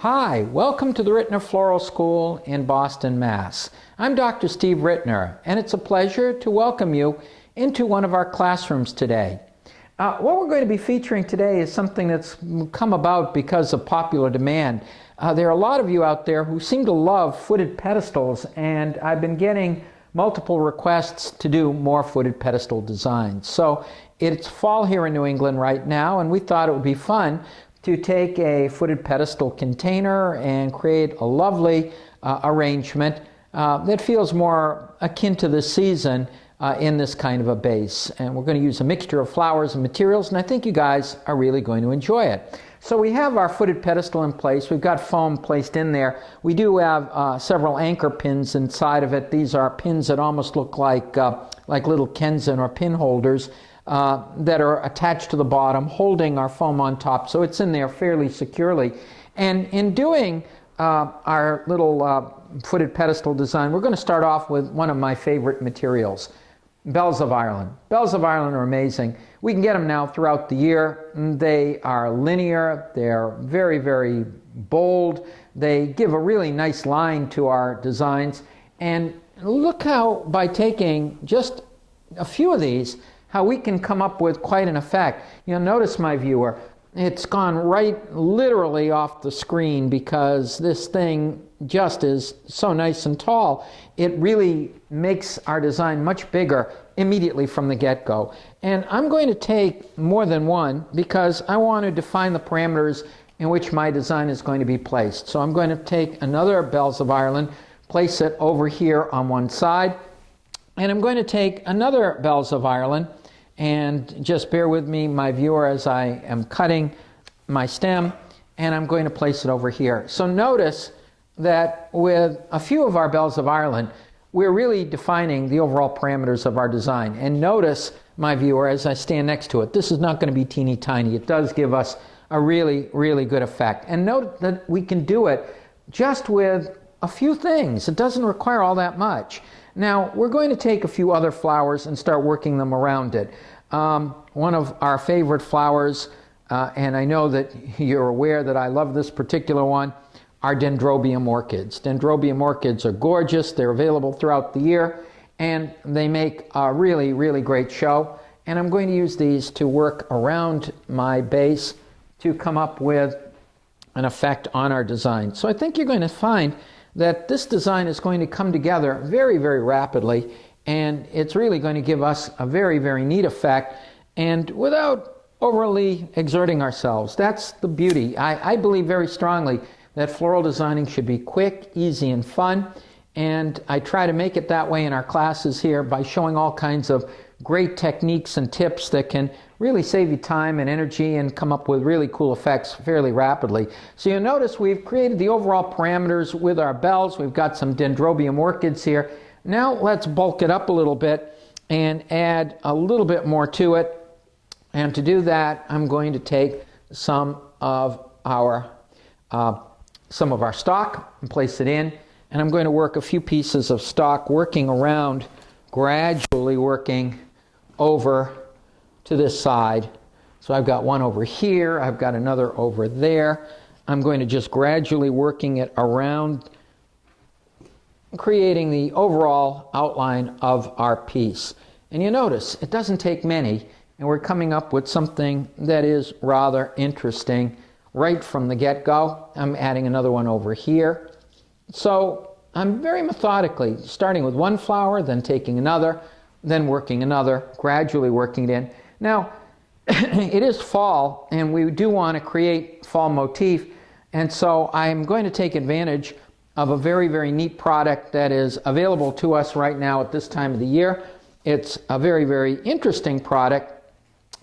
Hi, welcome to the Rittner Floral School in Boston, Mass. I'm Dr. Steve Rittner, and it's a pleasure to welcome you into one of our classrooms today. What we're going to be featuring today is something that's come about because of popular demand. There are a lot of you out there who seem to love footed pedestals, and I've been getting multiple requests to do more footed pedestal designs. So it's fall here in New England right now, and we thought it would be fun to take a footed pedestal container and create a lovely arrangement that feels more akin to the season in this kind of a base. And we're going to use a mixture of flowers and materials, and I think you guys are really going to enjoy it. So we have our footed pedestal in place. We've got foam placed in there. We do have several anchor pins inside of it. These are pins that almost look like little Kenzen or pin holders that are attached to the bottom, holding our foam on top, so it's in there fairly securely. And in doing our little footed pedestal design, we're going to start off with one of my favorite materials, bells of Ireland. Bells of Ireland are amazing. We can get them now throughout the year. They are linear, they're very, very bold, they give a really nice line to our designs, and look how by taking just a few of these, how we can come up with quite an effect. You'll notice, my viewer, it's gone right literally off the screen because this thing just is so nice and tall. It really makes our design much bigger immediately from the get-go. And I'm going to take more than one because I want to define the parameters in which my design is going to be placed. So I'm going to take another Bells of Ireland, place it over here on one side, and I'm going to take another Bells of Ireland, and just bear with me, my viewer, as I am cutting my stem, and I'm going to place it over here. So notice that with a few of our Bells of Ireland, we're really defining the overall parameters of our design. And notice, my viewer, as I stand next to it, this is not going to be teeny tiny. It does give us a really, really good effect. And note that we can do it just with a few things. It doesn't require all that much. Now, we're going to take a few other flowers and start working them around it. One of our favorite flowers, and I know that you're aware that I love this particular one, are dendrobium orchids. Dendrobium orchids are gorgeous. They're available throughout the year, and they make a really, really great show. And I'm going to use these to work around my base to come up with an effect on our design. So I think you're going to find that this design is going to come together very, very rapidly, and it's really going to give us a very, very neat effect, and without overly exerting ourselves. That's the beauty. I believe very strongly that floral designing should be quick, easy, and fun, and I try to make it that way in our classes here by showing all kinds of great techniques and tips that can really save you time and energy and come up with really cool effects fairly rapidly. So you'll notice we've created the overall parameters with our bells. We've got some dendrobium orchids here. Now let's bulk it up a little bit and add a little bit more to it. And to do that, I'm going to take some of our stock and place it in. And I'm going to work a few pieces of stock, working around, gradually working over to this side. So I've got one over here, I've got another over there. I'm going to just gradually working it around, creating the overall outline of our piece. And you notice it doesn't take many, and we're coming up with something that is rather interesting right from the get-go. I'm adding another one over here. So I'm very methodically starting with one flower, then taking another, then working another, gradually working it in. Now, it is fall, and we do want to create fall motif, and so I'm going to take advantage of a very, very neat product that is available to us right now at this time of the year. It's a very, very interesting product,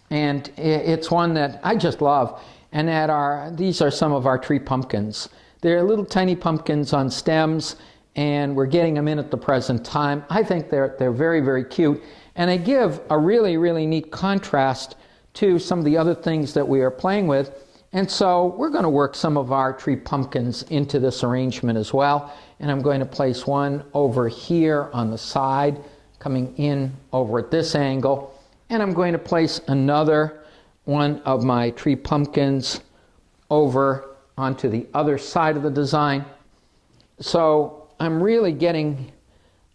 and it's one that I just love, and these are some of our tree pumpkins. They're little tiny pumpkins on stems, and we're getting them in at the present time. I think they're very, very cute, and they give a really, really neat contrast to some of the other things that we are playing with. And so we're going to work some of our tree pumpkins into this arrangement as well. And I'm going to place one over here on the side, coming in over at this angle. And I'm going to place another one of my tree pumpkins over onto the other side of the design. So I'm really getting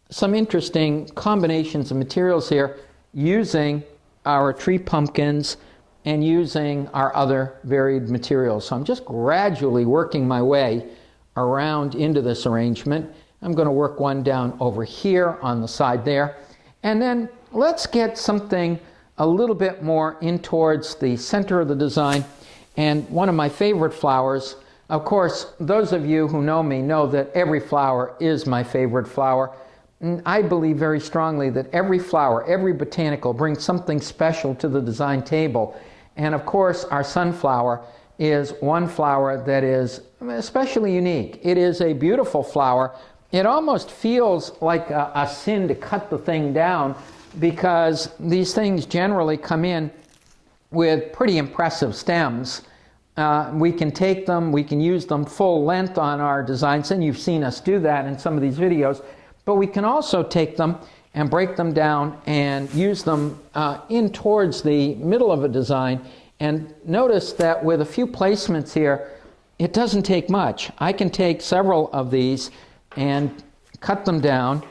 some interesting combinations of materials here using our tree pumpkins and using our other varied materials. So I'm just gradually working my way around into this arrangement. I'm going to work one down over here on the side there. And then let's get something a little bit more in towards the center of the design. And one of my favorite flowers, of course, those of you who know me know that every flower is my favorite flower. And I believe very strongly that every flower, every botanical brings something special to the design table. And of course, our sunflower is one flower that is especially unique. It is a beautiful flower. It almost feels like a sin to cut the thing down, because these things generally come in with pretty impressive stems. We can take them, we can use them full length on our designs, and you've seen us do that in some of these videos, but we can also take them and break them down and use them in towards the middle of a design. And notice that with a few placements here, it doesn't take much. I can take several of these and cut them down,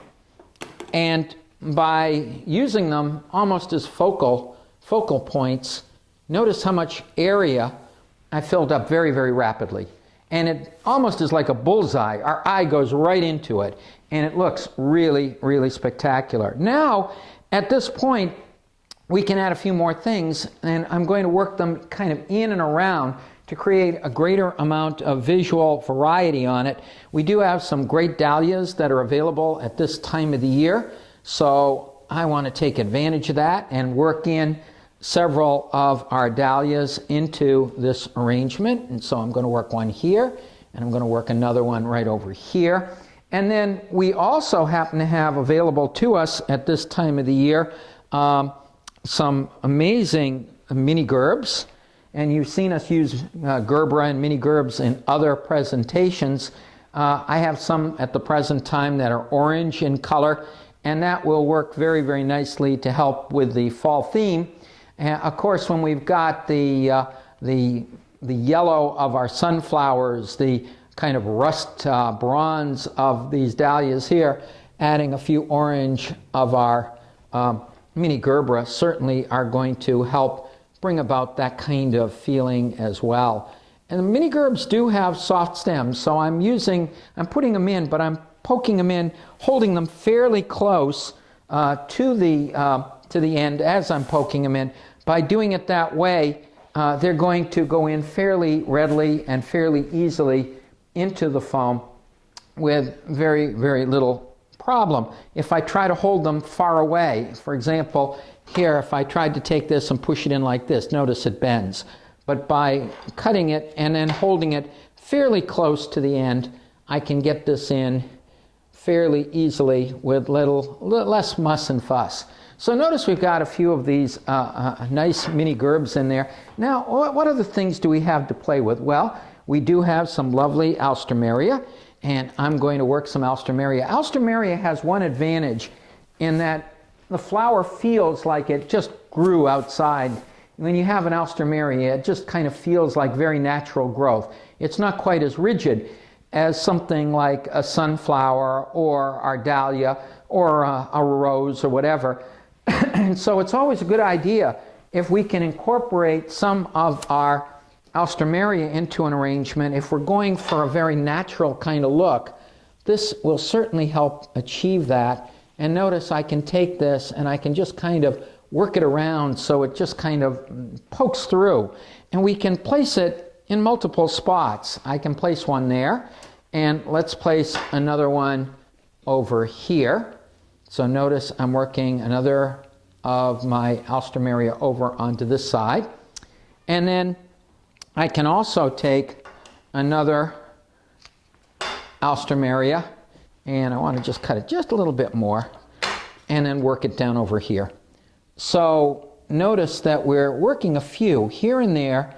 and by using them almost as focal points, notice how much area I filled up very, very rapidly. And it almost is like a bullseye. Our eye goes right into it, and it looks really, really spectacular. Now, at this point, we can add a few more things, and I'm going to work them kind of in and around to create a greater amount of visual variety on it. We do have some great dahlias that are available at this time of the year, so I want to take advantage of that and work in several of our dahlias into this arrangement. And so I'm going to work one here, and I'm going to work another one right over here. And then we also happen to have available to us at this time of the year some amazing mini gerbs. And you've seen us use gerbera and mini gerbs in other presentations. I have some at the present time that are orange in color, and that will work very, very nicely to help with the fall theme. And of course, when we've got the yellow of our sunflowers, the kind of rust bronze of these dahlias here, adding a few orange of our mini gerbera certainly are going to help bring about that kind of feeling as well. And the mini gerbs do have soft stems, so I'm putting them in, but I'm poking them in, holding them fairly close to the end as I'm poking them in. By doing it that way, they're going to go in fairly readily and fairly easily into the foam with very, very little problem. If I try to hold them far away, for example, here, if I tried to take this and push it in like this, notice it bends. But by cutting it and then holding it fairly close to the end, I can get this in fairly easily with less muss and fuss. So notice we've got a few of these nice mini gerbs in there. Now, what other things do we have to play with? Well, we do have some lovely alstroemeria, and I'm going to work some alstroemeria. Alstroemeria has one advantage in that the flower feels like it just grew outside. When you have an alstroemeria, it just kind of feels like very natural growth. It's not quite as rigid as something like a sunflower or our dahlia or a rose or whatever. And so it's always a good idea if we can incorporate some of our alstroemeria into an arrangement. If we're going for a very natural kind of look, this will certainly help achieve that. And notice I can take this and I can just kind of work it around so it just kind of pokes through. And we can place it in multiple spots. I can place one there, and let's place another one over here. So notice I'm working another of my alstroemeria over onto this side. And then I can also take another alstroemeria, and I want to just cut it just a little bit more, and then work it down over here. So notice that we're working a few here and there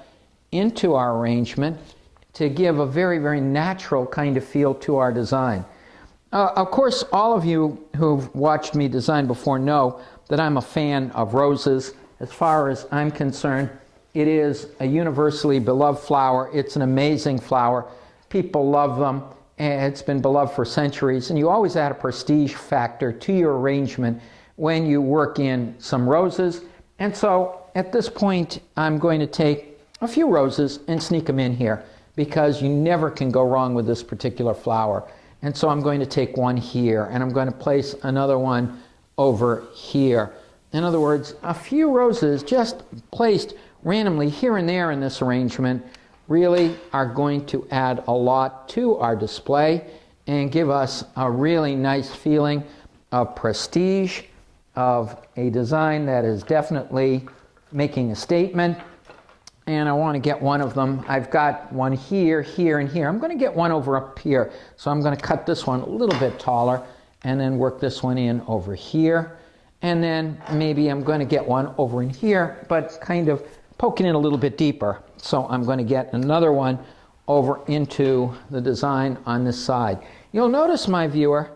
into our arrangement to give a very, very natural kind of feel to our design. Of course, all of you who've watched me design before know that I'm a fan of roses. As far as I'm concerned, It is a universally beloved flower. It's an amazing flower. People love them, and it's been beloved for centuries. And you always add a prestige factor to your arrangement when you work in some roses. And so at this point, I'm going to take a few roses and sneak them in here, because you never can go wrong with this particular flower. And so I'm going to take one here, and I'm going to place another one over here. In other words, a few roses just placed randomly here and there in this arrangement really are going to add a lot to our display and give us a really nice feeling of prestige, of a design that is definitely making a statement. And I want to get one of them. I've got one here, here, and here. I'm going to get one over up here. So I'm going to cut this one a little bit taller and then work this one in over here. And then maybe I'm going to get one over in here, but kind of poking it a little bit deeper. So I'm going to get another one over into the design on this side. You'll notice, my viewer,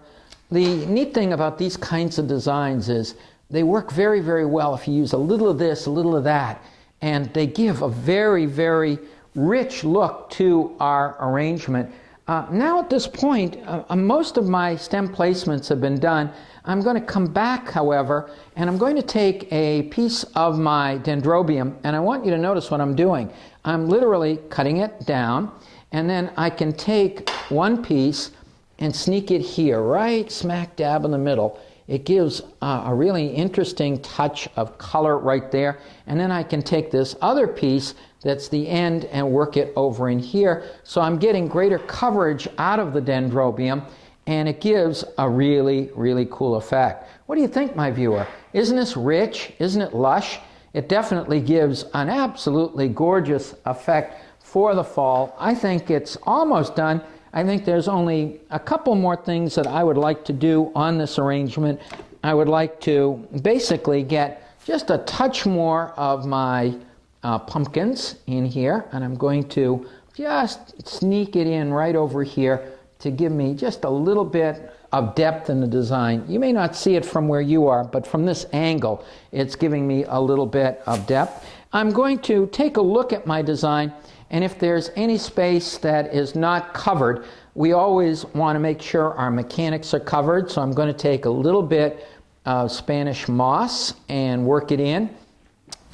the neat thing about these kinds of designs is they work very, very well if you use a little of this, a little of that, and they give a very, very rich look to our arrangement. Now at this point, most of my stem placements have been done. I'm going to come back, however, and I'm going to take a piece of my dendrobium, and I want you to notice what I'm doing. I'm literally cutting it down, and then I can take one piece and sneak it here, right smack dab in the middle. It gives a really interesting touch of color right there. And then I can take this other piece that's the end and work it over in here. So I'm getting greater coverage out of the dendrobium, and it gives a really, really cool effect. What do you think, my viewer? Isn't this rich? Isn't it lush? It definitely gives an absolutely gorgeous effect for the fall. I think it's almost done. I think there's only a couple more things that I would like to do on this arrangement. I would like to basically get just a touch more of my pumpkins in here, and I'm going to just sneak it in right over here to give me just a little bit of depth in the design. You may not see it from where you are, but from this angle, it's giving me a little bit of depth. I'm going to take a look at my design, and if there's any space that is not covered, we always want to make sure our mechanics are covered. So I'm going to take a little bit of Spanish moss and work it in.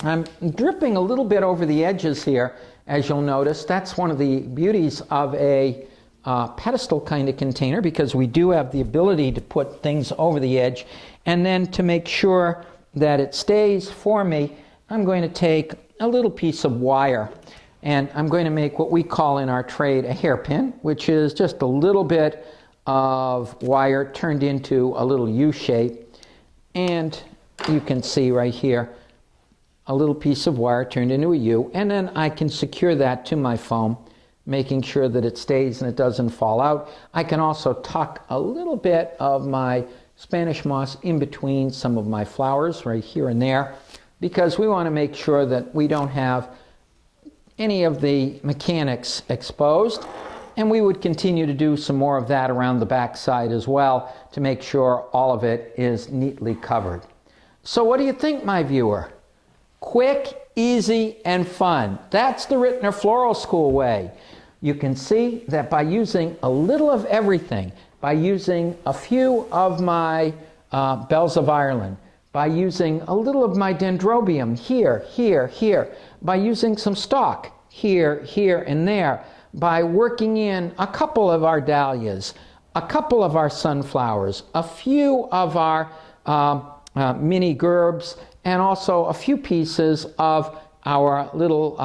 I'm dripping a little bit over the edges here, as you'll notice. That's one of the beauties of a pedestal kind of container, because we do have the ability to put things over the edge. And then to make sure that it stays for me, I'm going to take a little piece of wire, and I'm going to make what we call in our trade a hairpin, which is just a little bit of wire turned into a little U shape. And you can see right here, a little piece of wire turned into a U, and then I can secure that to my foam, making sure that it stays and it doesn't fall out. I can also tuck a little bit of my Spanish moss in between some of my flowers right here and there, because we want to make sure that we don't have any of the mechanics exposed. And we would continue to do some more of that around the back side as well to make sure all of it is neatly covered. So what do you think, my viewer? Quick, easy, and fun. That's the Rittner Floral School way. You can see that by using a little of everything, by using a few of my bells of Ireland, by using a little of my dendrobium here, here, here, by using some stock here, here, and there, by working in a couple of our dahlias, a couple of our sunflowers, a few of our mini gerbs, and also a few pieces of our little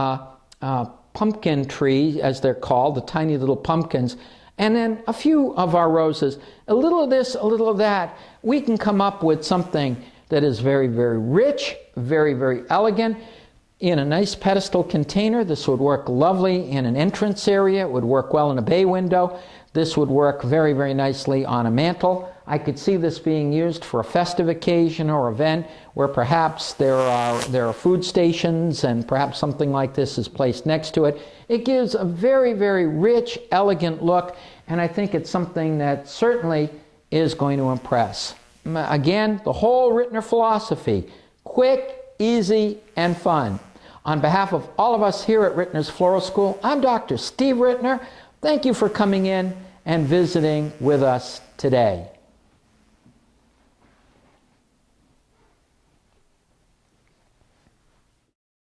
pumpkin tree, as they're called, the tiny little pumpkins, and then a few of our roses. A little of this, a little of that, we can come up with something that is very, very rich, very, very elegant. In a nice pedestal container, this would work lovely in an entrance area. It would work well in a bay window. This would work very, very nicely on a mantle. I could see this being used for a festive occasion or event where perhaps there are food stations and perhaps something like this is placed next to it. It gives a very, very rich, elegant look, and I think it's something that certainly is going to impress. Again, the whole Rittner philosophy: quick, easy, and fun. On behalf of all of us here at Rittner's Floral School, I'm Dr. Steve Rittner. Thank you for coming in and visiting with us today.